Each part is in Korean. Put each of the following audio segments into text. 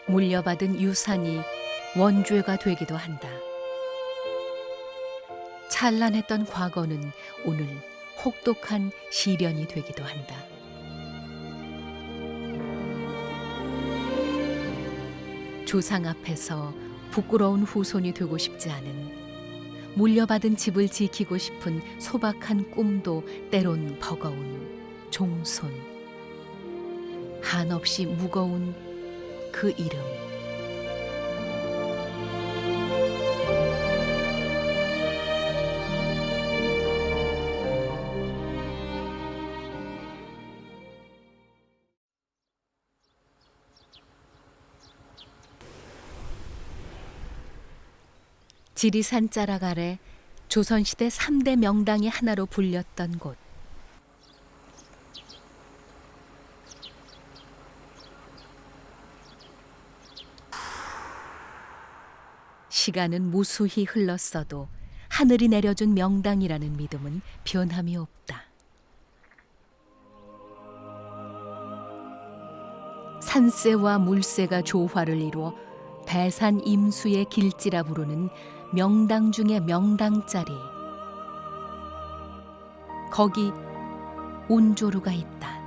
물려받은 유산이 원죄가 되기도 한다. 찬란했던 과거는 오늘 혹독한 시련이 되기도 한다. 조상 앞에서 부끄러운 후손이 되고 싶지 않은, 물려받은 집을 지키고 싶은 소박한 꿈도 때론 버거운 종손. 한없이 무거운 그 이름. 지리산 자락 아래 조선시대 3대 명당이 하나로 불렸던 곳. 시간은 무수히 흘렀어도 하늘이 내려준 명당이라는 믿음은 변함이 없다. 산세와 물세가 조화를 이루어 배산 임수의 길지라 부르는 명당 중의 명당자리. 거기 운조루가 있다.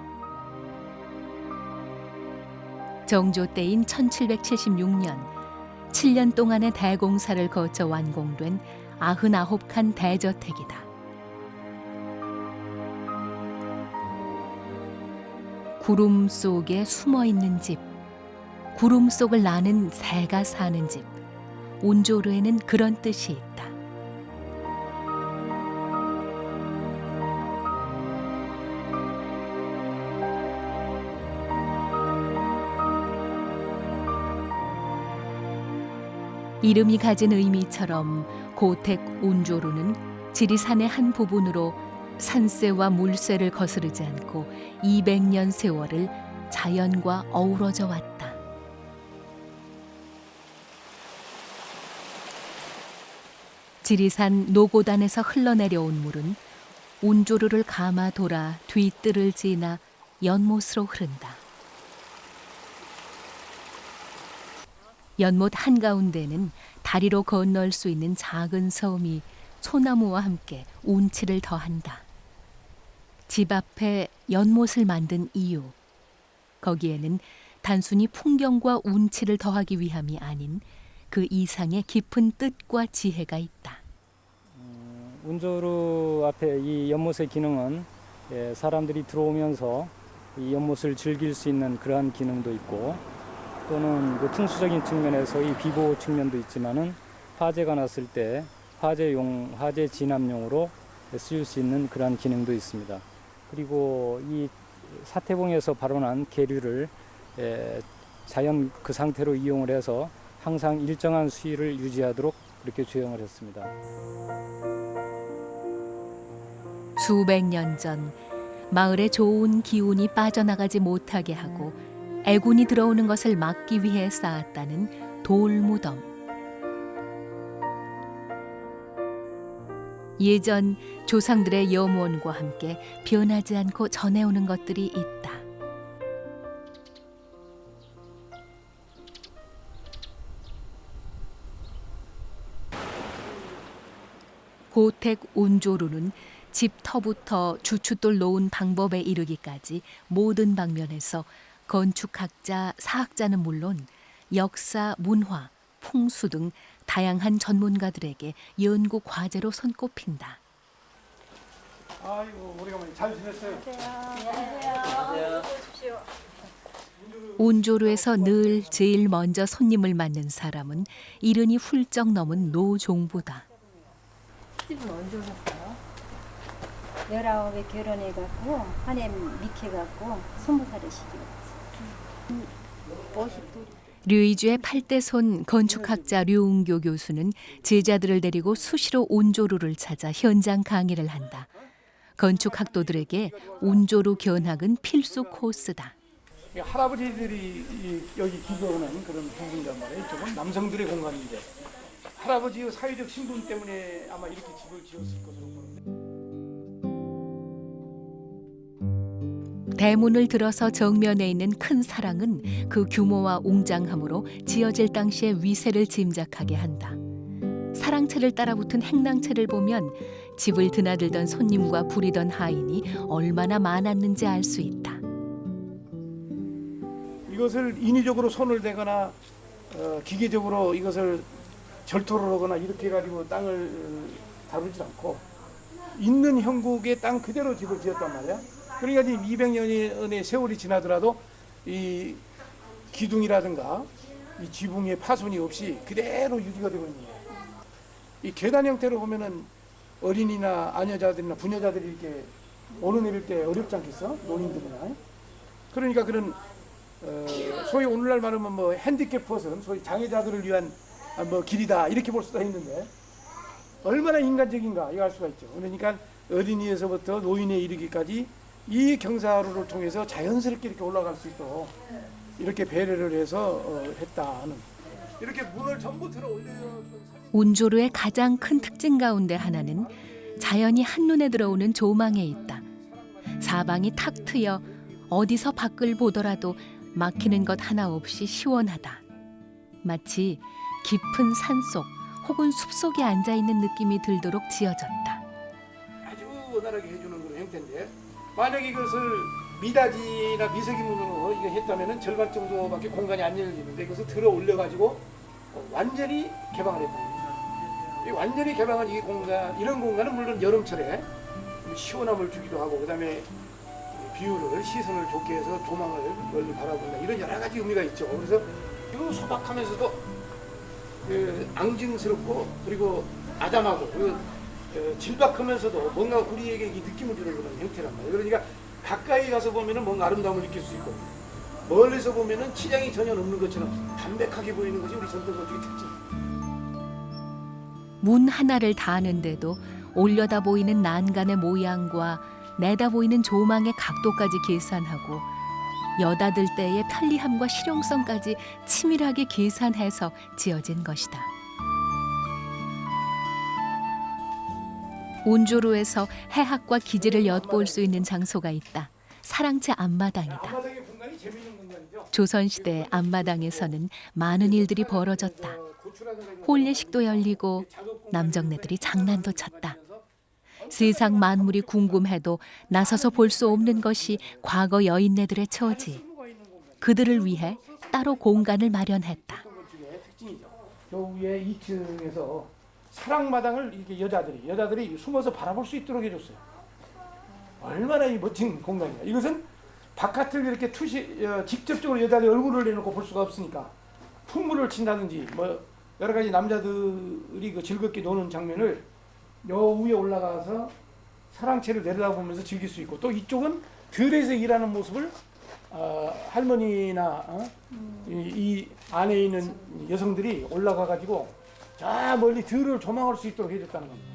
정조 때인 1776년 7년 동안의 대공사를 거쳐 완공된 99칸 대저택이다. 구름 속에 숨어있는 집, 구름 속을 나는 새가 사는 집, 운조루에는 그런 뜻이 있다. 이름이 가진 의미처럼 고택 운조루는 지리산의 한 부분으로 산세와 물세를 거스르지 않고 200년 세월을 자연과 어우러져 왔다. 지리산 노고단에서 흘러내려온 물은 운조루를 감아 돌아 뒤뜰을 지나 연못으로 흐른다. 연못 한가운데는 다리로 건널 수 있는 작은 섬이 소나무와 함께 운치를 더한다. 집 앞에 연못을 만든 이유, 거기에는 단순히 풍경과 운치를 더하기 위함이 아닌 그 이상의 깊은 뜻과 지혜가 있다. 운조루 앞에 이 연못의 기능은 사람들이 들어오면서 이 연못을 즐길 수 있는 그러한 기능도 있고, 또는 그 풍수적인 측면에서 이 비보호 측면도 있지만은 화재가 났을 때 화재 진압용으로 쓰일 수 있는 그러한 기능도 있습니다. 그리고 이 사태봉에서 발원한 계류를 자연 그 상태로 이용을 해서 항상 일정한 수위를 유지하도록 그렇게 조형을 했습니다. 수백 년 전 마을에 좋은 기운이 빠져나가지 못하게 하고 애군이 들어오는 것을 막기 위해 쌓았다는 돌무덤. 예전 조상들의 염원과 함께 변하지 않고 전해오는 것들이 있다. 고택 운조루는 집터부터 주춧돌 놓은 방법에 이르기까지 모든 방면에서 건축학자, 사학자는 물론 역사, 문화, 풍수 등 다양한 전문가들에게 연구 과제로 손꼽힌다. 아이고, 오래간만에 잘 지냈어요? 안녕하세요. 운조루에서 늘 제일 먼저 손님을 맞는 사람은 이른이 훌쩍 넘은 노종부다. 집은 언제 오셨어요? 19에 결혼해갖고 한해 미켜갖고 20살에 시집왔지. 50둘. 류이주의 8대 손 건축학자 류은교 교수는 제자들을 데리고 수시로 운조루를 찾아 현장 강의를 한다. 건축학도들에게 운조루 견학은 필수 코스다. 할아버지들이 여기 기도하는 그런 부분이란 말이에요. 이쪽은 남성들의 공간인데 할아버지의 사회적 신분 때문에 아마 이렇게 집을 지었을 것으로 보는데. 대문을 들어서 정면에 있는 큰 사랑은 그 규모와 웅장함으로 지어질 당시의 위세를 짐작하게 한다. 사랑채를 따라붙은 행랑채를 보면 집을 드나들던 손님과 부리던 하인이 얼마나 많았는지 알 수 있다. 이것을 인위적으로 손을 대거나 기계적으로 이것을 절토를 하거나 이렇게 해가지고 땅을 다루지 않고 있는 형국의 땅 그대로 집을 지었단 말이야. 그러니까 지금 200년의 세월이 지나더라도 이 기둥이라든가 이 지붕의 파손이 없이 그대로 유지가 되고 있는 거예요. 이 계단 형태로 보면은 어린이나 아녀자들이나 부녀자들이 이렇게 오르내릴 때 어렵지 않겠어? 노인들이나. 그러니까 그런 소위 오늘날 말하면 뭐 핸디캡 퍼슨, 소위 장애자들을 위한 뭐 길이다 이렇게 볼 수도 있는데 얼마나 인간적인가 이거 알 수가 있죠. 그러니까 어린이에서부터 노인에 이르기까지 이 경사로를 통해서 자연스럽게 이렇게 올라갈 수 있도록 이렇게 배려를 해서 했다는 이렇게 문을 전부 들어 올려주는 운조루의 가장 큰 특징 가운데 하나는 자연이 한눈에 들어오는 조망에 있다. 사방이 탁 트여 어디서 밖을 보더라도 막히는 것 하나 없이 시원하다. 마치 깊은 산속 혹은 숲속에 앉아있는 느낌이 들도록 지어졌다. 아주 원활하게 해주는 그런 형태인데 만약 이것을 미닫이나 미세기문으로 이거 했다면은 절반 정도밖에 공간이 안 열리는데 이것을 들어 올려가지고 완전히 개방을 했다. 이 완전히 개방한 이 공간, 이런 공간은 물론 여름철에 시원함을 주기도 하고 그다음에 뷰를 시선을 좋게 해서 조망을 멀리 바라본다 이런 여러 가지 의미가 있죠. 그래서 이 소박하면서도 앙증스럽고 그리고 아담하고 그리고 질박하면서도 뭔가 우리에게 이 느낌을 주는 그런 형태란 말이에요. 그러니까 가까이 가서 보면은 뭔가 아름다움을 느낄 수 있고 멀리서 보면은 치장이 전혀 없는 것처럼 담백하게 보이는 것이 우리 전통 건축의 특징. 문 하나를 다하는데도 올려다 보이는 난간의 모양과 내다 보이는 조망의 각도까지 계산하고 여닫을 때의 편리함과 실용성까지 치밀하게 계산해서 지어진 것이다. 운조루에서 해학과 기지를 엿볼 수 있는 장소가 있다. 사랑채 앞마당이다. 앞마당의 공간이 재미있는 공간이죠. 조선시대 앞마당에서는 많은 일들이 벌어졌다. 혼례식도 열리고 남정네들이 장난도 쳤다. 세상 만물이 궁금해도 나서서 볼 수 없는 것이 과거 여인네들의 처지. 그들을 위해 따로 공간을 마련했다. 저 위에 2층에서 사랑마당을 이렇게 여자들이 숨어서 바라볼 수 있도록 해줬어요. 얼마나 이 멋진 공간이야. 이것은 바깥을 이렇게 직접적으로 여자들이 얼굴을 내놓고 볼 수가 없으니까 풍물을 친다든지 뭐 여러 가지 남자들이 그 즐겁게 노는 장면을 여 위에 올라가서 사랑채를 내려다보면서 즐길 수 있고 또 이쪽은 들에서 일하는 모습을 할머니나 이 안에 있는 여성들이 올라가 가지고 저 멀리 들을 조망할 수 있도록 해줬다는 겁니다.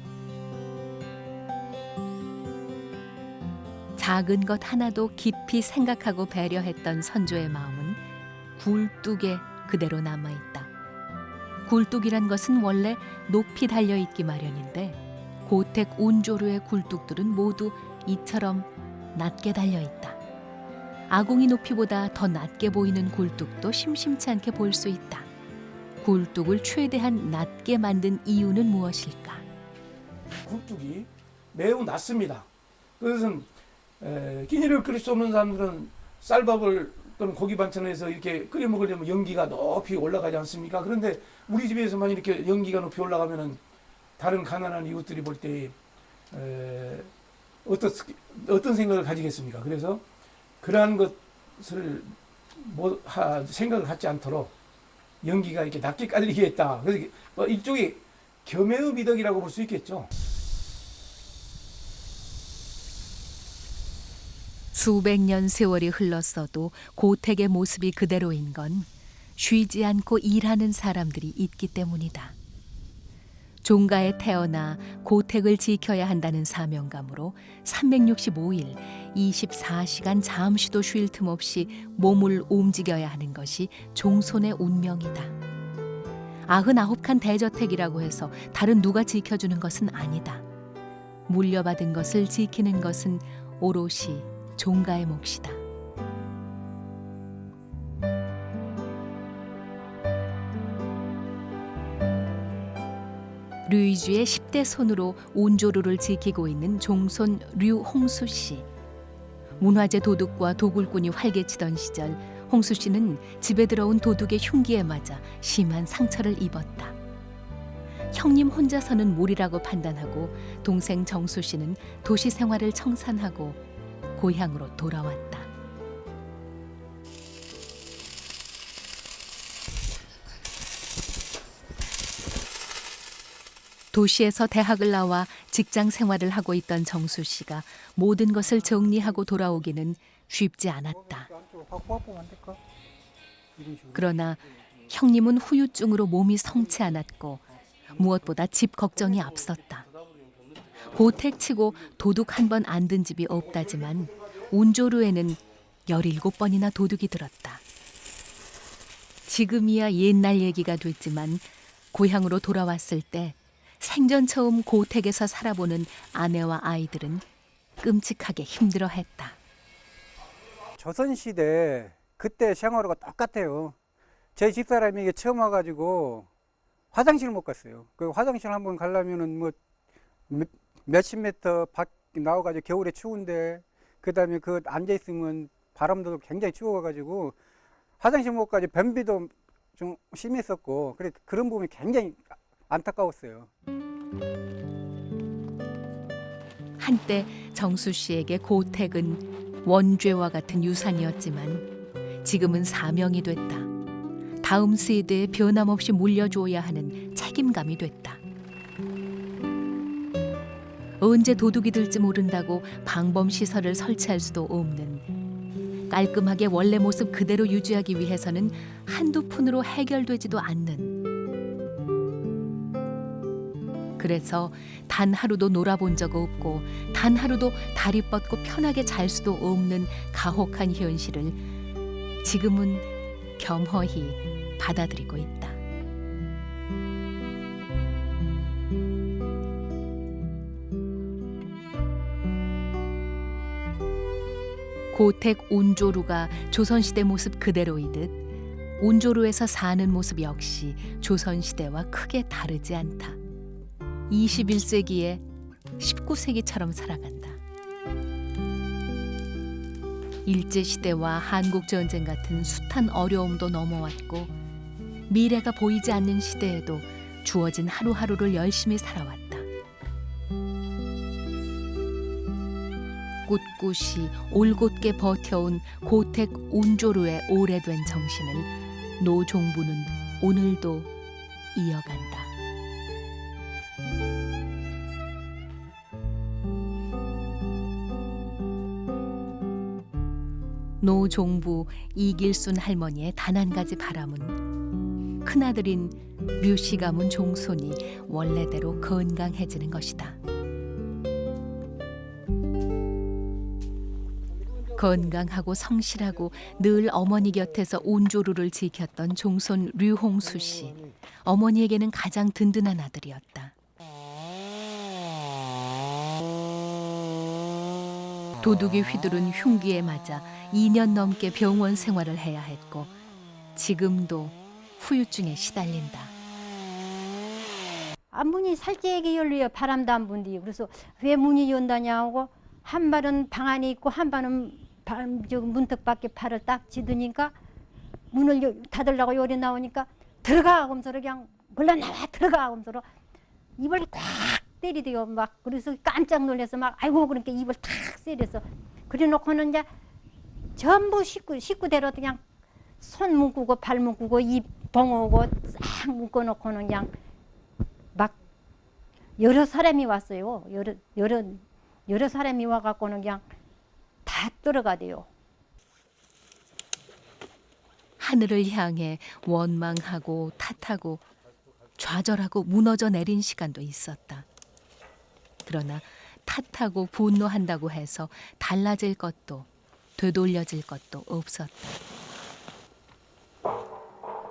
작은 것 하나도 깊이 생각하고 배려했던 선조의 마음은 굴뚝에 그대로 남아있다. 굴뚝이란 것은 원래 높이 달려있기 마련인데 고택 운조루의 굴뚝들은 모두 이처럼 낮게 달려있다. 아궁이 높이보다 더 낮게 보이는 굴뚝도 심심치 않게 볼 수 있다. 굴뚝을 최대한 낮게 만든 이유는 무엇일까? 굴뚝이 매우 낮습니다. 그것은 끼니를 끓일 수 없는 사람들은 쌀밥을 또는 고기 반찬을 해서 이렇게 끓여 먹으려면 연기가 높이 올라가지 않습니까? 그런데 우리 집에서만 이렇게 연기가 높이 올라가면은 다른 가난한 이웃들이 볼 때 어떤 생각을 가지겠습니까? 그래서 그러한 것을 생각을 갖지 않도록 연기가 이렇게 낮게 깔리게 했다. 그래서 일종의 겸해의 미덕이라고 볼 수 있겠죠. 수백 년 세월이 흘렀어도 고택의 모습이 그대로인 건 쉬지 않고 일하는 사람들이 있기 때문이다. 종가에 태어나 고택을 지켜야 한다는 사명감으로 365일 24시간 잠시도 쉴 틈 없이 몸을 움직여야 하는 것이 종손의 운명이다. 99칸 대저택이라고 해서 다른 누가 지켜주는 것은 아니다. 물려받은 것을 지키는 것은 오롯이 종가의 몫이다. 류이주의 10대 손으로 온조루를 지키고 있는 종손 류홍수 씨. 문화재 도둑과 도굴꾼이 활개치던 시절 홍수 씨는 집에 들어온 도둑의 흉기에 맞아 심한 상처를 입었다. 형님 혼자서는 무리라고 판단하고 동생 정수 씨는 도시 생활을 청산하고 고향으로 돌아왔다. 도시에서 대학을 나와 직장 생활을 하고 있던 정수 씨가 모든 것을 정리하고 돌아오기는 쉽지 않았다. 그러나 형님은 후유증으로 몸이 성치 않았고 무엇보다 집 걱정이 앞섰다. 고택치고 도둑 한 번 안 든 집이 없다지만 온조루에는 17번이나 도둑이 들었다. 지금이야 옛날 얘기가 됐지만 고향으로 돌아왔을 때 생전 처음 고택에서 살아보는 아내와 아이들은 끔찍하게 힘들어했다. 조선시대 그때 생활하고 똑같아요. 제 집사람이 이게 처음 와가지고 화장실 못 갔어요. 그 화장실 한번 가려면은 뭐 몇십 미터 밖 나와가지고 겨울에 추운데 그다음에 그 앉아 있으면 바람도 굉장히 추워가지고 화장실 못 가지 변비도 좀 심했었고 그래 그런 부분이 굉장히 안타까웠어요. 한때 정수 씨에게 고택은 원죄와 같은 유산이었지만 지금은 사명이 됐다. 다음 세대에 변함없이 물려줘야 하는 책임감이 됐다. 언제 도둑이 들지 모른다고 방범시설을 설치할 수도 없는, 깔끔하게 원래 모습 그대로 유지하기 위해서는 한두 푼으로 해결되지도 않는, 그래서 단 하루도 놀아본 적 없고 단 하루도 다리 뻗고 편하게 잘 수도 없는 가혹한 현실을 지금은 겸허히 받아들이고 있다. 고택 온조루가 조선시대 모습 그대로이듯 온조루에서 사는 모습 역시 조선시대와 크게 다르지 않다. 21세기에 19세기처럼 살아간다. 일제시대와 한국전쟁 같은 숱한 어려움도 넘어왔고 미래가 보이지 않는 시대에도 주어진 하루하루를 열심히 살아왔다. 꿋꿋이 올곧게 버텨온 고택 온조루의 오래된 정신을 노종부는 오늘도 이어간다. 노종부 이길순 할머니의 단 한 가지 바람은 큰아들인 류씨 가문 종손이 원래대로 건강해지는 것이다. 건강하고 성실하고 늘 어머니 곁에서 온조루를 지켰던 종손 류홍수 씨. 어머니에게는 가장 든든한 아들이었다. 도둑이 휘두른 흉기에 맞아 2년 넘게 병원 생활을 해야 했고 지금도 후유증에 시달린다. 문이 살짝이 열려요. 바람도 안 분디. 그래서 왜 문이 연다냐고 한 발은 방 안에 있고 한 발은 문턱 밖에 팔을 딱 쥐드니까 문을 닫으려고 요리 나오니까 들어가 하면서 그냥 물러나와 들어가 하면서 입을 꽉 때리대요. 막 그래서 깜짝 놀라서 막 아이고 그러니까 입을 탁 세려서 그래놓고는 이제 전부 식구대로 그냥 손 묶고 발 묶고 입 봉하고 싹 묶어놓고는 그냥 막 여러 사람이 왔어요. 여러 사람이 와갖고는 그냥 다 들어가대요. 하늘을 향해 원망하고 탓하고 좌절하고 무너져 내린 시간도 있었다. 그러나 탓하고 분노한다고 해서 달라질 것도 되돌려질 것도 없었다.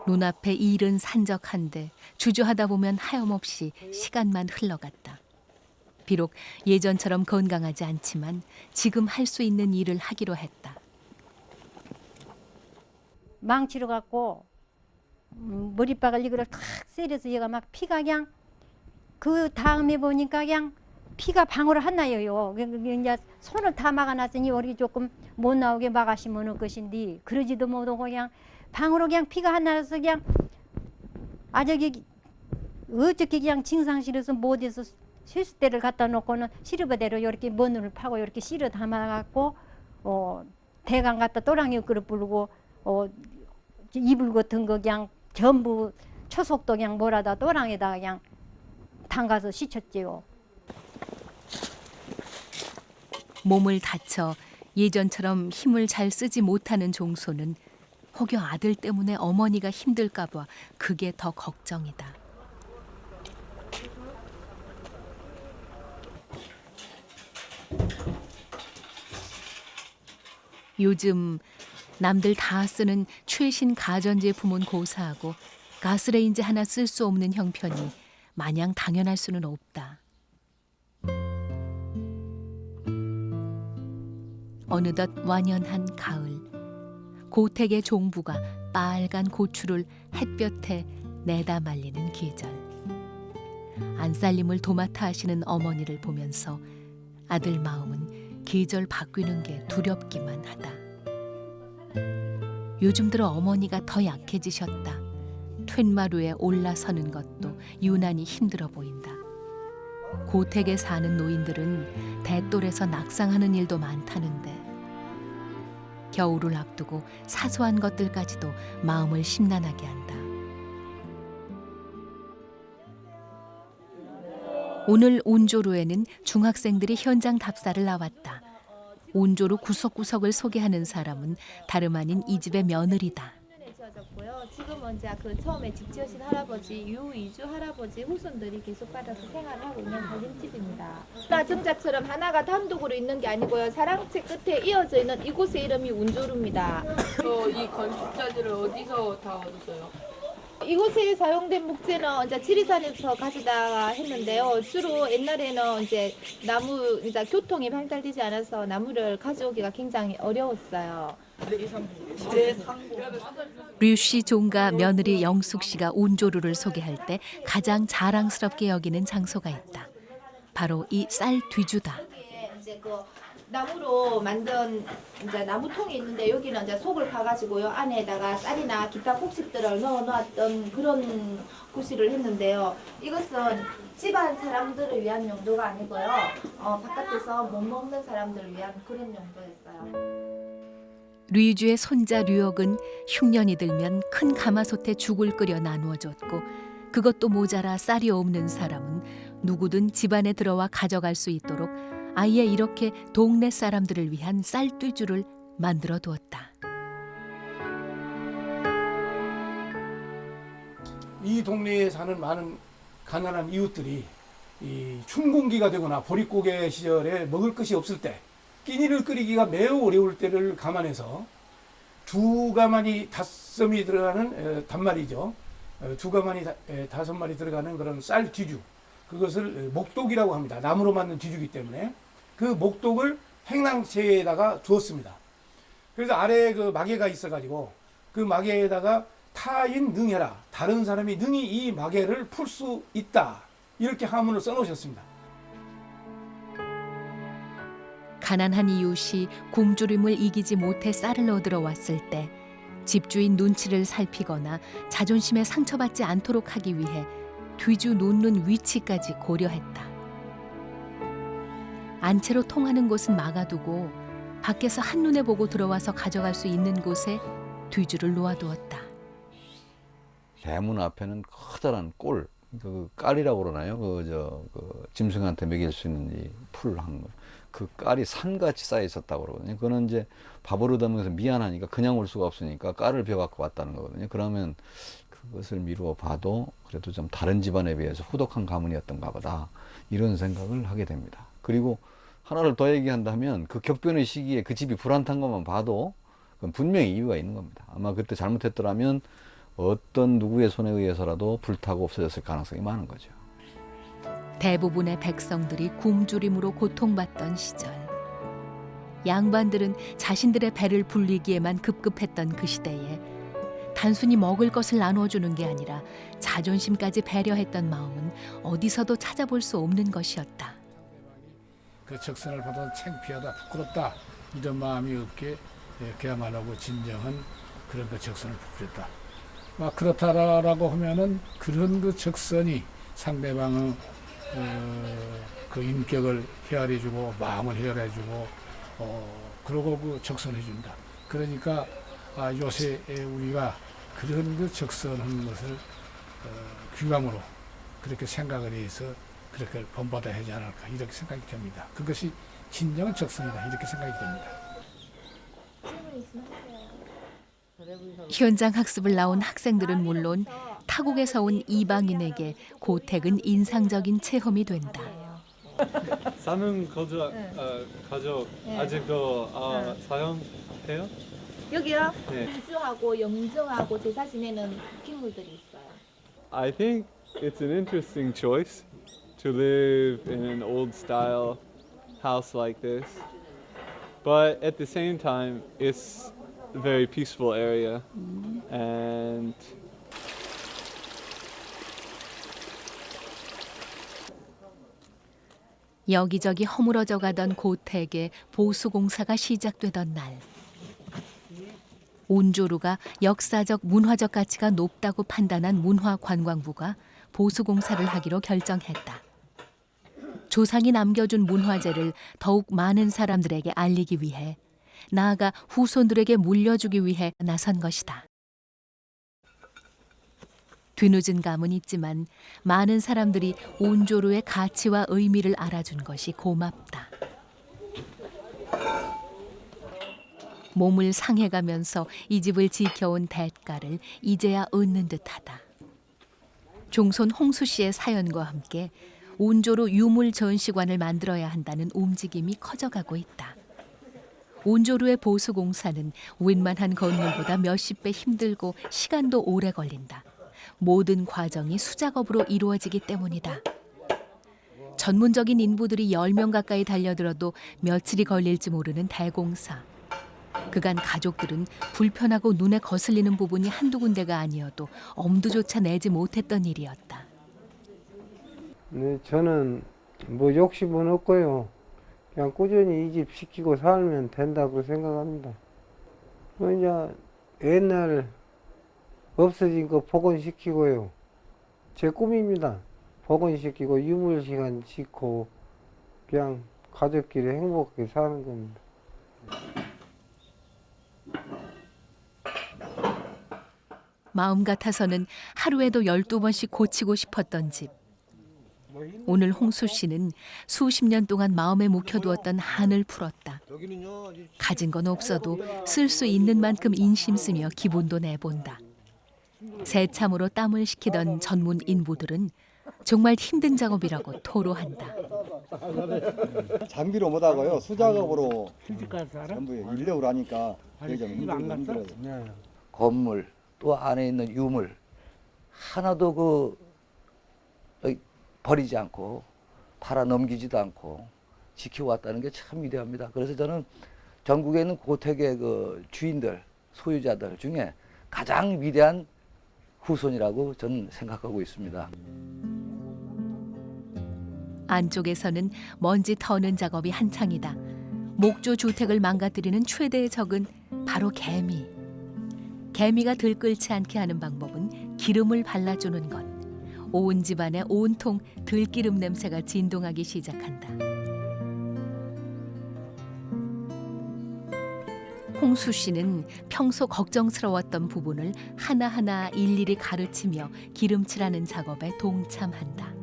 눈앞에 일은 산적한데 주저하다 보면 하염없이 시간만 흘러갔다. 비록 예전처럼 건강하지 않지만 지금 할 수 있는 일을 하기로 했다. 망치로 갖고 머리박을 이거를 탁 세려서 얘가 막 피가 그냥 그 다음에 보니까 그냥 피가 방울을 안 나요. 이제 손을 다 막아놨으니 우리 조금 못 나오게 막으시면 을 것인데 그러지도 못하고 그냥 방울로 그냥 피가 안 나서 그냥 아저기 어떻게 그냥 증상실에서 못해서 세수대를 갖다 놓고는 시르버대로 이렇게 머눈을 파고 이렇게 실어 담아갖고 대강 갖다 또랑이 그릇 부르고 이불 같은 거 그냥 전부 초속도 그냥 몰아다 또랑에다 그냥 담가서 씻었지요. 몸을 다쳐 예전처럼 힘을 잘 쓰지 못하는 종소는 혹여 아들 때문에 어머니가 힘들까 봐 그게 더 걱정이다. 요즘 남들 다 쓰는 최신 가전제품은 고사하고 가스레인지 하나 쓸 수 없는 형편이 마냥 당연할 수는 없다. 어느덧 완연한 가을, 고택의 종부가 빨간 고추를 햇볕에 내다 말리는 계절. 안살림을 도맡아 하시는 어머니를 보면서 아들 마음은 계절 바뀌는 게 두렵기만 하다. 요즘 들어 어머니가 더 약해지셨다. 툇마루에 올라서는 것도 유난히 힘들어 보인다. 고택에 사는 노인들은 대똘에서 낙상하는 일도 많다는데 겨울을 앞두고 사소한 것들까지도 마음을 심란하게 한다. 오늘 온조루에는 중학생들이 현장 답사를 나왔다. 온조루 구석구석을 소개하는 사람은 다름 아닌 이 집의 며느리다. 지금은 이제 그 처음에 집 지으신 할아버지 유이주 할아버지 후손들이 계속 받아서 생활하고 있는 살림집입니다. 정자처럼 하나가 단독으로 있는 게 아니고요. 사랑채 끝에 이어져 있는 이곳의 이름이 운조루입니다. 이 건축자재를 어디서 다 얻으세요? 이곳에 사용된 목재는 이제 지리산에서 가져다가 했는데요. 주로 옛날에는 이제 나무 이제 교통이 발달되지 않아서 나무를 가져오기가 굉장히 어려웠어요. 류씨 종가 며느리 영숙 씨가 온조루를 소개할 때 가장 자랑스럽게 여기는 장소가 있다. 바로 이 쌀 뒤주다. 이제 그 나무로 만든 이제 나무통이 있는데 여기는 이제 속을 파가지고요 안에다가 쌀이나 기타 곡식들을 넣어놨던 그런 구실을 했는데요. 이것은 집안 사람들을 위한 용도가 아니고요. 바깥에서 못 먹는 사람들을 위한 그런 용도였어요. 류주의 손자 류옥은 흉년이 들면 큰 가마솥에 죽을 끓여 나누어 줬고 그것도 모자라 쌀이 없는 사람은 누구든 집안에 들어와 가져갈 수 있도록 아예 이렇게 동네 사람들을 위한 쌀뒤주를 만들어 두었다. 이 동네에 사는 많은 가난한 이웃들이 이 춘공기가 되거나 보릿고개 시절에 먹을 것이 없을 때 끼니를 끓이기가 매우 어려울 때를 감안해서 두 가마니 5이 들어가는 단말이죠. 두 가마니 5마리 들어가는 그런 쌀 뒤죽, 그것을 목독이라고 합니다. 나무로 만든 뒤죽이기 때문에 그 목독을 행랑채에다가 두었습니다. 그래서 아래에 그 마개가 있어가지고 그 마개에다가 타인 능해라, 다른 사람이 능히 이 마개를 풀 수 있다, 이렇게 하문을 써놓으셨습니다. 가난한 이웃이 굶주림을 이기지 못해 쌀을 얻으러 왔을 때 집주인 눈치를 살피거나 자존심에 상처받지 않도록 하기 위해 뒤주 놓는 위치까지 고려했다. 안채로 통하는 곳은 막아두고 밖에서 한눈에 보고 들어와서 가져갈 수 있는 곳에 뒤주를 놓아두었다. 대문 앞에는 커다란 꼴, 그 깔이라고 그러나요? 짐승한테 먹일 수 있는 이 풀 한 거. 그 깔이 산같이 쌓여 있었다고 그러거든요. 그거는 이제 밥을 얻어먹어서 미안하니까 그냥 올 수가 없으니까 깔을 베어갖고 왔다는 거거든요. 그러면 그것을 미루어 봐도 그래도 좀 다른 집안에 비해서 후덕한 가문이었던가 보다, 이런 생각을 하게 됩니다. 그리고 하나를 더 얘기한다면 그 격변의 시기에 그 집이 불안탄 것만 봐도 그건 분명히 이유가 있는 겁니다. 아마 그때 잘못했더라면 어떤 누구의 손에 의해서라도 불타고 없어졌을 가능성이 많은 거죠. 대부분의 백성들이 굶주림으로 고통받던 시절, 양반들은 자신들의 배를 불리기에만 급급했던 그 시대에 단순히 먹을 것을 나눠주는 게 아니라 자존심까지 배려했던 마음은 어디서도 찾아볼 수 없는 것이었다. 그 적선을 받아 창피하다, 부끄럽다 이런 마음이 없게 그야말로 그 진정한 그런 그 적선을 부풀렸다. 막 그렇다라고 하면은 그런 그 적선이 상대방의 그 인격을 헤아려주고 마음을 헤아려주고 그러고 그 적선해준다. 그러니까 요새 우리가 그런 그 적선하는 것을 귀감으로 그렇게 생각을 해서 그렇게 본받아야 하지 않을까 이렇게 생각이 됩니다. 그것이 진정 적선이다 이렇게 생각이 됩니다. 현장 학습을 나온 학생들은 물론 타국에서 온 이방인에게 고택은 인상적인 체험이 된다. 사는 가족 아직도 사용해요? 여기요? 네. 이주하고 영정하고 제사 지내는 기물들이 있어요. I think it's an interesting choice to live in an old style house like this. But at the same time, it's a very peaceful area. And 여기저기 허물어져 가던 고택의 보수 공사가 시작되던 날, 온조루가 역사적 문화적 가치가 높다고 판단한 문화관광부가 보수 공사를 하기로 결정했다. 조상이 남겨준 문화재를 더욱 많은 사람들에게 알리기 위해, 나아가 후손들에게 물려주기 위해 나선 것이다. 뒤늦은 감은 있지만 많은 사람들이 온조루의 가치와 의미를 알아준 것이 고맙다. 몸을 상해가면서 이 집을 지켜온 대가를 이제야 얻는 듯하다. 종손 홍수 씨의 사연과 함께 온조루 유물 전시관을 만들어야 한다는 움직임이 커져가고 있다. 온조루의 보수 공사는 웬만한 건물보다 몇십 배 힘들고 시간도 오래 걸린다. 모든 과정이 수작업으로 이루어지기 때문이다. 전문적인 인부들이 10명 가까이 달려들어도 며칠이 걸릴지 모르는 대공사. 그간 가족들은 불편하고 눈에 거슬리는 부분이 한두 군데가 아니어도 엄두조차 내지 못했던 일이었다. 네, 저는 뭐 욕심은 없고요. 그냥 꾸준히 이 집 지키고 살면 된다고 생각합니다. 이제 옛날 없어진 거 복원시키고요. 제 꿈입니다. 복원시키고 유물시간 짓고 그냥 가족끼리 행복하게 사는 겁니다. 마음 같아서는 하루에도 12번씩 고치고 싶었던 집. 오늘 홍수 씨는 수십 년 동안 마음에 묵혀두었던 한을 풀었다. 가진 건 없어도 쓸 수 있는 만큼 인심 쓰며 기본도 내본다. 새참으로 땀을 식히던 전문 인부들은 정말 힘든 작업이라고 토로한다. 장비로 못하고요. 수작업으로 전부 인력으로 하니까 그게 좀 힘들어요. 건물 또 안에 있는 유물 하나도 버리지 않고 팔아 넘기지도 않고 지켜왔다는 게 참 위대합니다. 그래서 저는 전국에 있는 고택의 그 주인들, 소유자들 중에 가장 위대한 후손이라고 저는 생각하고 있습니다. 안쪽에서는 먼지 터는 작업이 한창이다. 목조 주택을 망가뜨리는 최대의 적은 바로 개미. 개미가 들끓지 않게 하는 방법은 기름을 발라주는 것. 온 집안에 온통 들기름 냄새가 진동하기 시작한다. 홍수 씨는 평소 걱정스러웠던 부분을 하나하나 일일이 가르치며 기름칠하는 작업에 동참한다.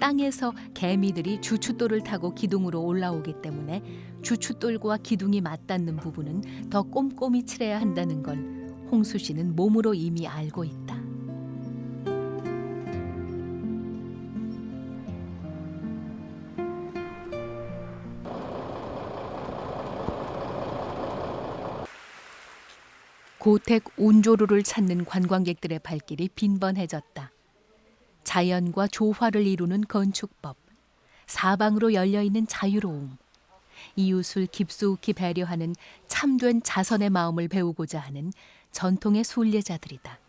땅에서 개미들이 주춧돌을 타고 기둥으로 올라오기 때문에 주춧돌과 기둥이 맞닿는 부분은 더 꼼꼼히 칠해야 한다는 걸 홍수 씨는 몸으로 이미 알고 있다. 고택 운조루를 찾는 관광객들의 발길이 빈번해졌다. 자연과 조화를 이루는 건축법, 사방으로 열려있는 자유로움, 이웃을 깊숙이 배려하는 참된 자선의 마음을 배우고자 하는 전통의 순례자들이다.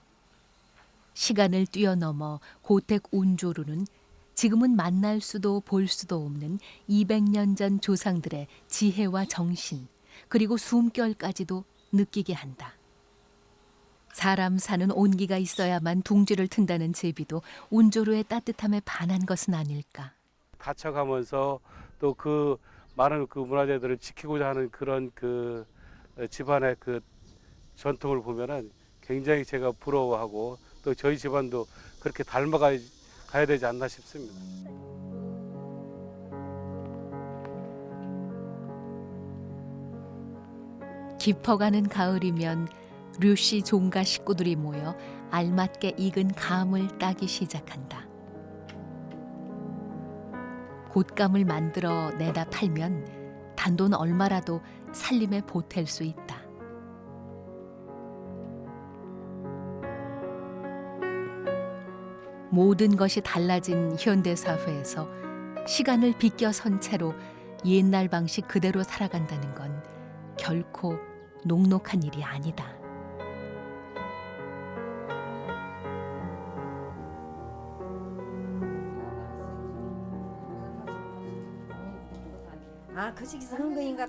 시간을 뛰어넘어 고택 운조루는 지금은 만날 수도 볼 수도 없는 200년 전 조상들의 지혜와 정신, 그리고 숨결까지도 느끼게 한다. 사람 사는 온기가 있어야만 둥지를 튼다는 제비도 운조루의 따뜻함에 반한 것은 아닐까. 갇혀가면서 또 그 많은 그 문화재들을 지키고자 하는 그런 그 집안의 그 전통을 보면은 굉장히 제가 부러워하고 또 저희 집안도 그렇게 닮아가야 되지 않나 싶습니다. 깊어가는 가을이면 류씨 종가 식구들이 모여 알맞게 익은 감을 따기 시작한다. 곶감을 만들어 내다 팔면 단돈 얼마라도 살림에 보탤 수 있다. 모든 것이 달라진 현대사회에서 시간을 비껴선 채로 옛날 방식 그대로 살아간다는 건 결코 녹록한 일이 아니다.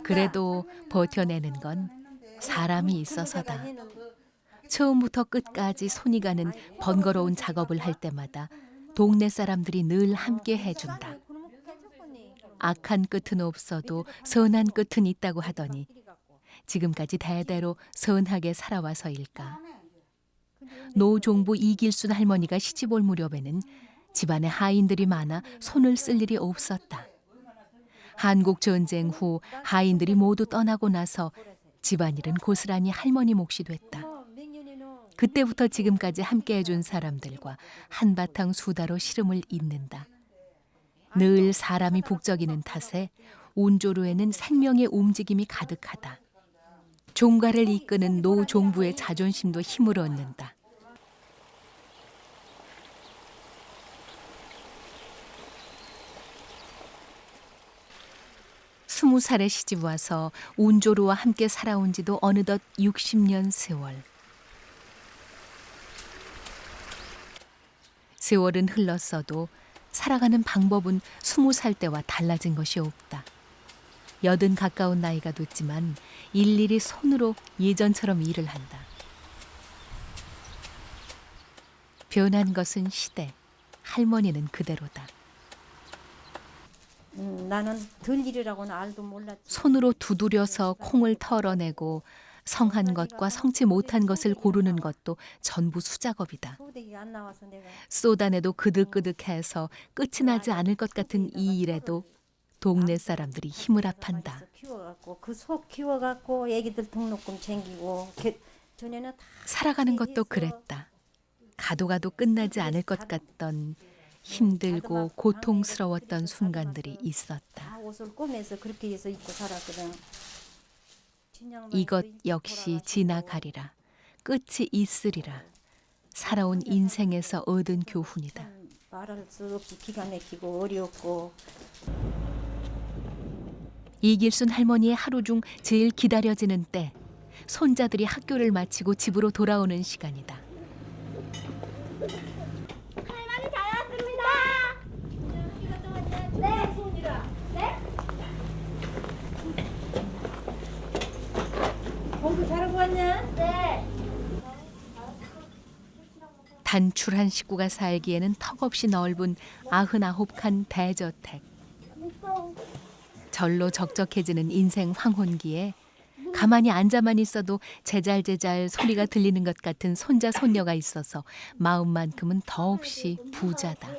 그래도 버텨내는 건 사람이 있어서다. 처음부터 끝까지 손이 가는 번거로운 작업을 할 때마다 동네 사람들이 늘 함께 해준다. 악한 끝은 없어도 선한 끝은 있다고 하더니 지금까지 대대로 선하게 살아와서일까. 노종부 이길순 할머니가 시집 올 무렵에는 집안에 하인들이 많아 손을 쓸 일이 없었다. 한국 전쟁 후 하인들이 모두 떠나고 나서 집안일은 고스란히 할머니 몫이 됐다. 그때부터 지금까지 함께 해준 사람들과 한바탕 수다로 시름을 잇는다. 늘 사람이 북적이는 탓에 운조루에는 생명의 움직임이 가득하다. 종가를 이끄는 노종부의 자존심도 힘을 얻는다. 스무 살에 시집 와서 운조루와 함께 살아온 지도 어느덧 60년 세월. 세월은 흘렀어도 살아가는 방법은 20살 때와 달라진 것이 없다. 80 가까운 나이가 됐지만 일일이 손으로 예전처럼 일을 한다. 변한 것은 시대, 할머니는 그대로다. 나는 덜 일이라고는 알도 몰랐지. 손으로 두드려서 콩을 털어내고 성한 것과 성치 못한 것을 고르는 것도 전부 수작업이다. 쏟아내도 그득그득해서 끝이 나지 않을 것 같은 이 일에도 동네 사람들이 힘을 합한다. 그 속 키워갖고 애기들 등록금 챙기고 전에는 살아가는 것도 그랬다. 가도 가도 끝나지 않을 것 같던 힘들고 고통스러웠던 순간들이 있었다. 옷을 꼬매서 그렇게 해서 입고 살았거든. 이것 역시 지나가리라. 끝이 있으리라. 살아온 인생에서 얻은 교훈이다. 말할 수 없이 기가 막히고 어려웠고. 이길순 할머니의 하루 중 제일 기다려지는 때, 손자들이 학교를 마치고 집으로 돌아오는 시간이다. 할머니 잘 왔습니다. 네, 손이라. 네? 공부 잘하고 왔냐? 네. 단출한 식구가 살기에는 턱없이 넓은 99칸 대저택. 절로 적적해지는 인생 황혼기에 가만히 앉아만 있어도 제잘제잘 소리가 들리는 것 같은 손자 손녀가 있어서 마음만큼은 더없이 부자다.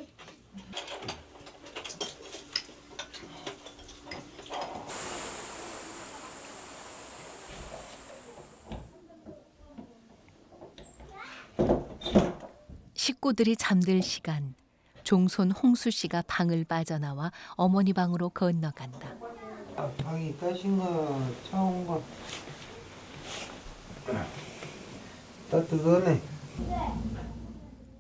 식구들이 잠들 시간, 종손 홍수 씨가 방을 빠져나와 어머니 방으로 건너간다. 방이 까신 거 차온 거. 따뜻하네.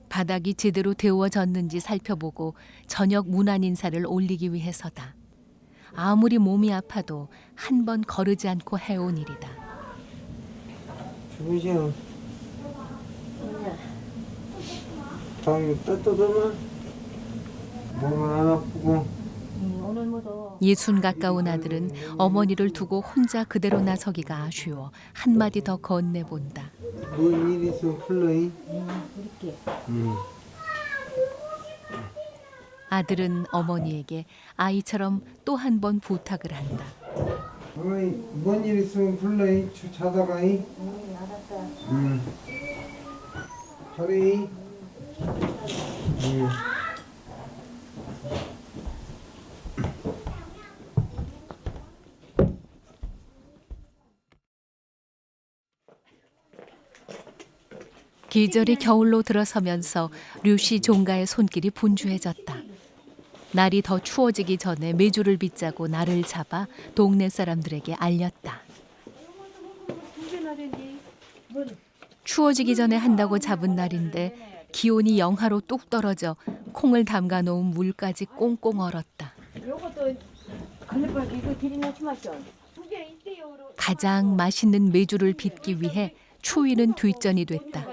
바닥이 제대로 데워졌는지 살펴보고 저녁 문안 인사를 올리기 위해서다. 아무리 몸이 아파도 한 번 거르지 않고 해온 일이다. 주무시오. 방이 따뜻하면 몸은 안 아프고. 예순 가까운 아들은 어머니를 두고 혼자 그대로 나서기가 아쉬워 한마디 더 건네본다. 뭔 일 있으면 불러이. 아들은 어머니에게 아이처럼 또 한 번 부탁을 한다. 어머니 뭔 일 있으면 불러이. 자다가이. 알았어. 잘해. 계절이 겨울로 들어서면서 류씨 종가의 손길이 분주해졌다. 날이 더 추워지기 전에 메주를 빗자고 날을 잡아 동네 사람들에게 알렸다. 추워지기 전에 한다고 잡은 날인데 기온이 영하로 뚝 떨어져 콩을 담가 놓은 물까지 꽁꽁 얼었다. 가장 맛있는 메주를 빚기 위해 추위는 뒷전이 됐다.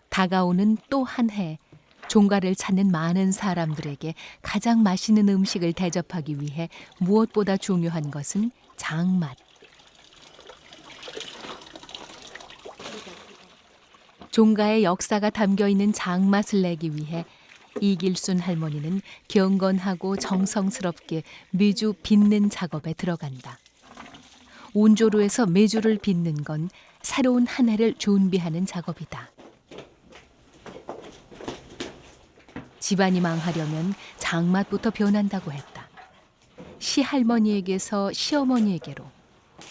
다가오는 또 한 해, 종가를 찾는 많은 사람들에게 가장 맛있는 음식을 대접하기 위해 무엇보다 중요한 것은 장맛. 종가의 역사가 담겨 있는 장맛을 내기 위해 이길순 할머니는 경건하고 정성스럽게 메주 빚는 작업에 들어간다. 온조루에서 메주를 빚는 건 새로운 한 해를 준비하는 작업이다. 집안이 망하려면 장맛부터 변한다고 했다. 시할머니에게서 시어머니에게로,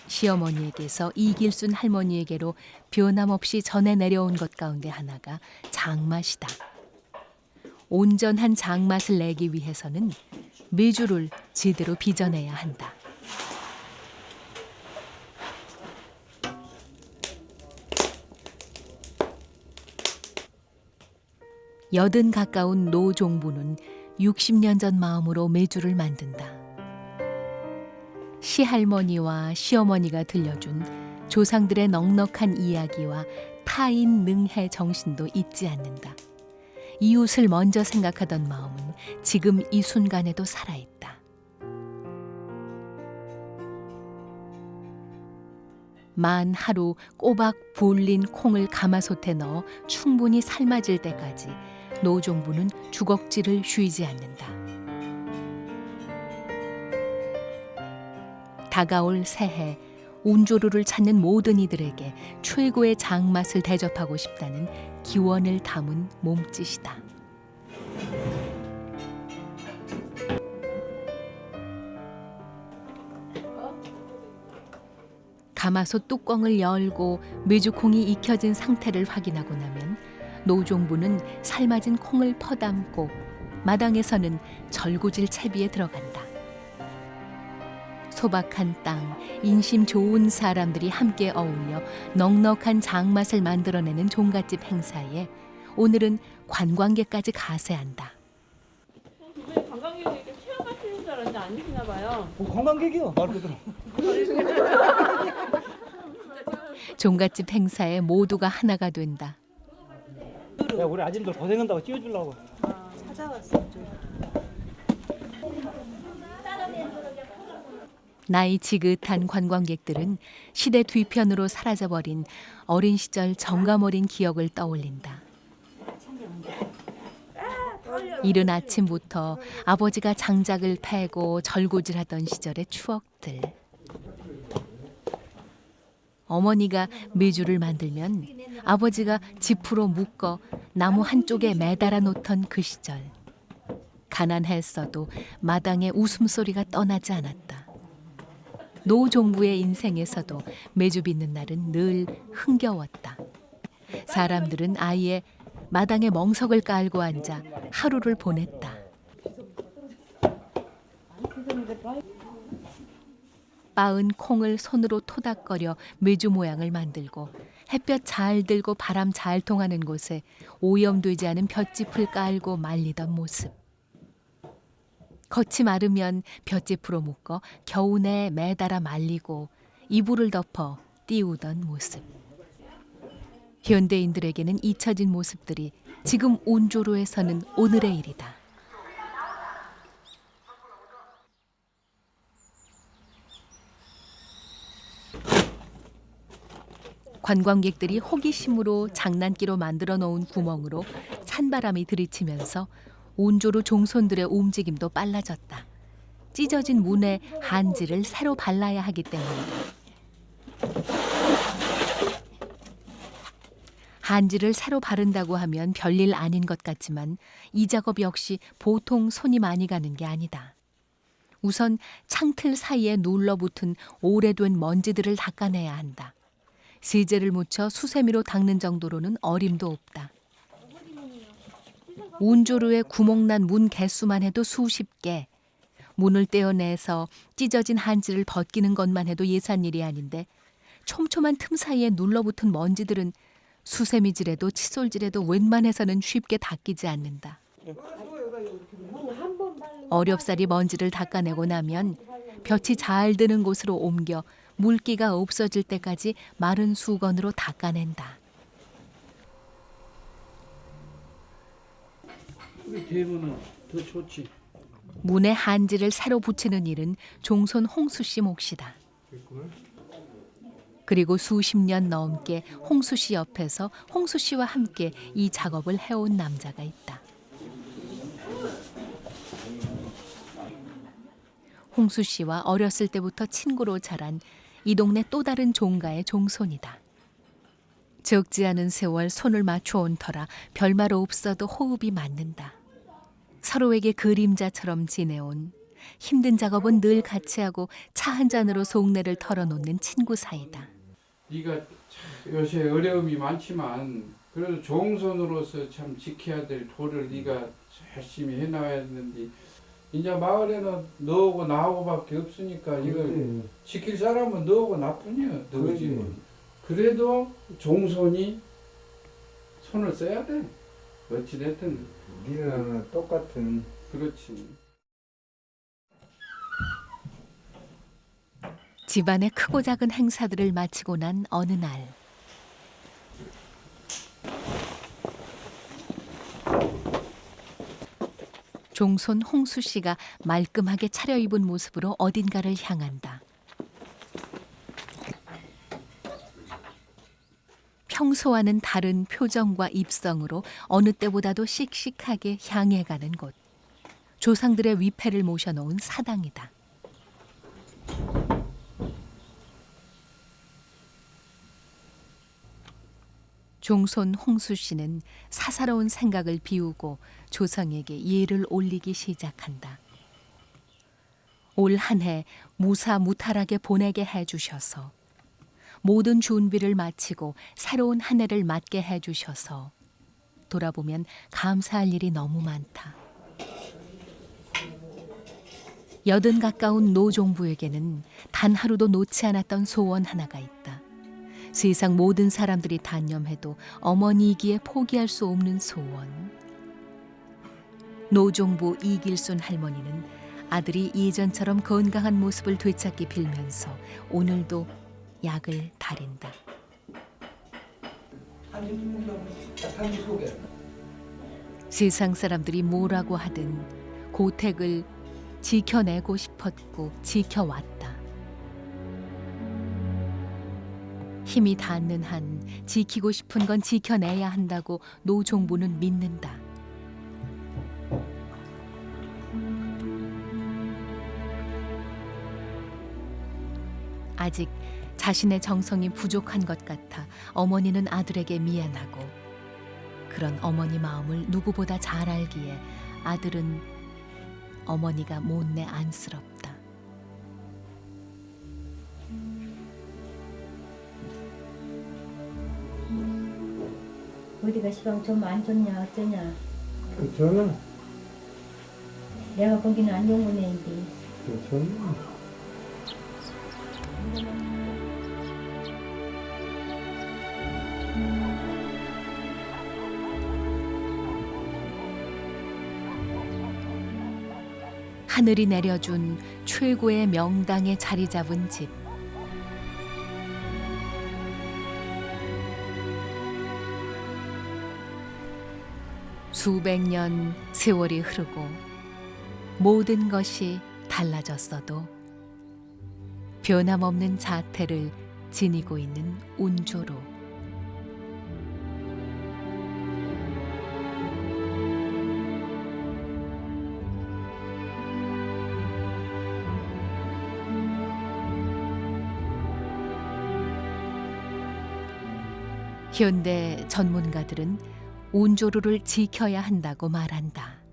시어머니에게서 이길순 할머니에게로 변함없이 전해 내려온 것 가운데 하나가 장맛이다. 온전한 장맛을 내기 위해서는 메주를 제대로 빚어내야 한다. 여든 가까운 노종부는 60년 전 마음으로 메주를 만든다. 시할머니와 시어머니가 들려준 조상들의 넉넉한 이야기와 타인 능해 정신도 잊지 않는다. 이웃을 먼저 생각하던 마음은 지금 이 순간에도 살아있다. 만 하루 꼬박 불린 콩을 가마솥에 넣어 충분히 삶아질 때까지 노종부는 주걱지를 쉬지 않는다. 다가올 새해, 온조루를 찾는 모든 이들에게 최고의 장맛을 대접하고 싶다는 기원을 담은 몸짓이다. 가마솥 뚜껑을 열고 메주콩이 익혀진 상태를 확인하고 나면 노종부는 삶아진 콩을 퍼담고 마당에서는 절구질 채비에 들어간다. 소박한 땅, 인심 좋은 사람들이 함께 어울려 넉넉한 장맛을 만들어내는 종갓집 행사에 오늘은 관광객까지 가세한다. 이번에 관광객이 이렇게 체험하시는 줄 알았는데 아니시나 봐요. 관광객이요, 말 그대로. 종갓집 행사에 모두가 하나가 된다. 야, 우리 아줌들 고생한다고 찌워주려고. 찾아왔어. 나이 지긋한 관광객들은 시대 뒤편으로 사라져버린 어린 시절 정감 어린 기억을 떠올린다. 이른 아침부터 아버지가 장작을 패고 절구질하던 시절의 추억들. 어머니가 메주를 만들면 아버지가 지프로 묶어 나무 한쪽에 매달아 놓던 그 시절. 가난했어도 마당에 웃음소리가 떠나지 않았다. 노종부의 인생에서도 메주 빚는 날은 늘 흥겨웠다. 사람들은 아예 마당에 멍석을 깔고 앉아 하루를 보냈다. 빻은 콩을 손으로 토닥거려 메주 모양을 만들고 햇볕 잘 들고 바람 잘 통하는 곳에 오염되지 않은 볏짚을 깔고 말리던 모습. 겉이 마르면 볏짚으로 묶어 겨우내 매달아 말리고 이불을 덮어 띄우던 모습. 현대인들에게는 잊혀진 모습들이 지금 온조로에서는 오늘의 일이다. 관광객들이 호기심으로 장난기로 만들어 놓은 구멍으로 찬바람이 들이치면서 온조로 종손들의 움직임도 빨라졌다. 찢어진 문에 한지를 새로 발라야 하기 때문이다. 한지를 새로 바른다고 하면 별일 아닌 것 같지만 이 작업 역시 보통 손이 많이 가는 게 아니다. 우선 창틀 사이에 눌러붙은 오래된 먼지들을 닦아내야 한다. 세제를 묻혀 수세미로 닦는 정도로는 어림도 없다. 온조로에 구멍난 문 개수만 해도 수십 개. 문을 떼어내서 찢어진 한지를 벗기는 것만 해도 예산일이 아닌데 촘촘한 틈 사이에 눌러붙은 먼지들은 수세미질에도 칫솔질에도 웬만해서는 쉽게 닦이지 않는다. 어렵사리 먼지를 닦아내고 나면 볕이 잘 드는 곳으로 옮겨 물기가 없어질 때까지 마른 수건으로 닦아낸다. 되면은 더 좋지. 문에 한지를 새로 붙이는 일은 종손 홍수 씨 몫이다. 그리고 수십 년 넘게 홍수 씨 옆에서 홍수 씨와 함께 이 작업을 해온 남자가 있다. 홍수 씨와 어렸을 때부터 친구로 자란 이 동네 또 다른 종가의 종손이다. 적지 않은 세월 손을 맞춰온 터라 별말 없어도 호흡이 맞는다. 서로에게 그림자처럼 지내온 힘든 작업은 늘 같이 하고 차 한 잔으로 속내를 털어놓는 친구 사이다. 네가 요새 어려움이 많지만 그래도 종손으로서 참 지켜야 될 도를 네가 열심히 해나가야 되는데 이제 마을에는 너하고 나하고밖에 없으니까 이걸 지킬 사람은 너하고 나뿐이야. 너지. 그래도 종손이 손을 써야 돼. 어찌됐든. 니랑 똑같은. 그렇지. 집안의 크고 작은 행사들을 마치고 난 어느 날 종손 홍수 씨가 말끔하게 차려입은 모습으로 어딘가를 향한다. 평소와는 다른 표정과 입성으로 어느 때보다도 씩씩하게 향해 가는 곳. 조상들의 위패를 모셔놓은 사당이다. 종손 홍수 씨는 사사로운 생각을 비우고 조상에게 예를 올리기 시작한다. 올 한 해 무사무탈하게 보내게 해주셔서 모든 준비를 마치고 새로운 한 해를 맞게 해주셔서 돌아보면 감사할 일이 너무 많다. 80 가까운 노종부에게는 단 하루도 놓지 않았던 소원 하나가 있다. 세상 모든 사람들이 단념해도 어머니이기에 포기할 수 없는 소원. 노종부 이길순 할머니는 아들이 예전처럼 건강한 모습을 되찾기 빌면서 오늘도 약을 다린다. 세상 사람들이 뭐라고 하든 고택을 지켜내고 싶었고 지켜왔다. 힘이 닿는 한 지키고 싶은 건 지켜내야 한다고 노종부는 믿는다. 아직 자신의 정성이 부족한 것 같아 어머니는 아들에게 미안하고 그런 어머니 마음을 누구보다 잘 알기에 아들은 어머니가 못내 안쓰럽다. 어디가 시방 좀 안 좋냐 어쩌냐. 괜찮아. 내가 보기는 안 좋은 거네. 괜찮아. 하늘이 내려준 최고의 명당에 자리 잡은 집. 수백 년 세월이 흐르고 모든 것이 달라졌어도 변함없는 자태를 지니고 있는 운조로. 현대 전문가들은 운조루를 지켜야 한다고 말한다.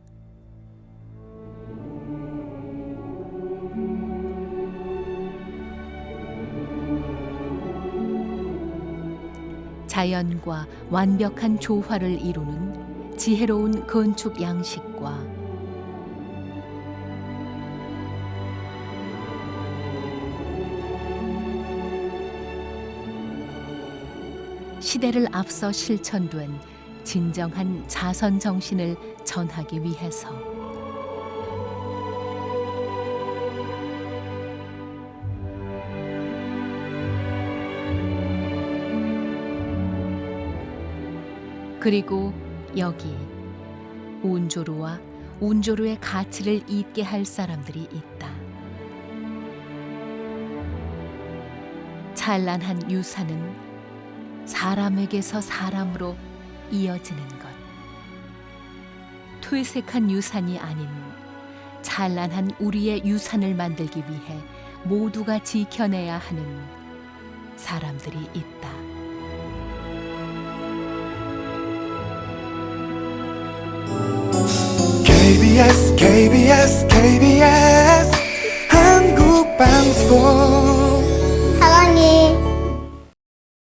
자연과 완벽한 조화를 이루는 지혜로운 건축 양식과 시대를 앞서 실천된 진정한 자선 정신을 전하기 위해서 그리고 여기 운조루와 운조루의 가치를 잊게 할 사람들이 있다. 찬란한 유산은 사람에게서 사람으로 이어지는 것. 퇴색한 유산이 아닌 찬란한 우리의 유산을 만들기 위해 모두가 지켜내야 하는 사람들이 있다. KBS KBS KBS 한국방송